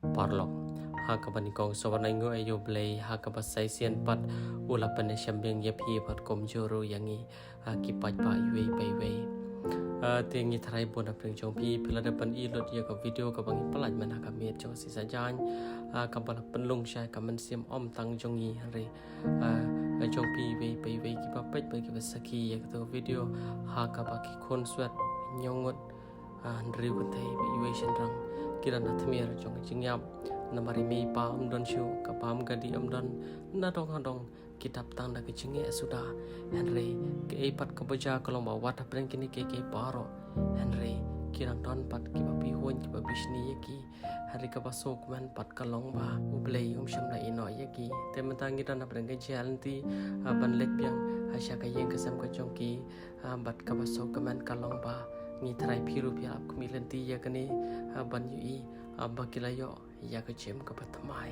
parlok hakabani kong sawanango ayo blay hakabasay sian pat ulapan na siyambing yapi pat komjoro yangi kipat pa iwe baywe tingi tarai bona pring jong pi pila depan ilot ya ka video ka bangi pelaj mana ka miet jong si sajan ka bala penlung syai ka men siam om tang jongi hari jong pi we baywe ki pa pet bagi basaki ya ka video ha ka ba ki kon swat nyongot andri buntai iwe shenrang kiran atmir jong jingyap namari mei pa don shu ka pam gadi don na dong kitab tang da kechinge sudah Henry ke epat ke beja kalau bawa wat apreng kini ke paro Henry kirang don pat ki babi hon ki babi shni yaki hari ka basok man pat kalong ba ublei sham la ino yaki tementangi dan apreng ke jalanti ban lek biang asya ka yeng kesam ka jongki bat ka basok man kalong ba ni trai piru pialap kumilenti ya kani ban yui abakilayo ya ke jem ka patamai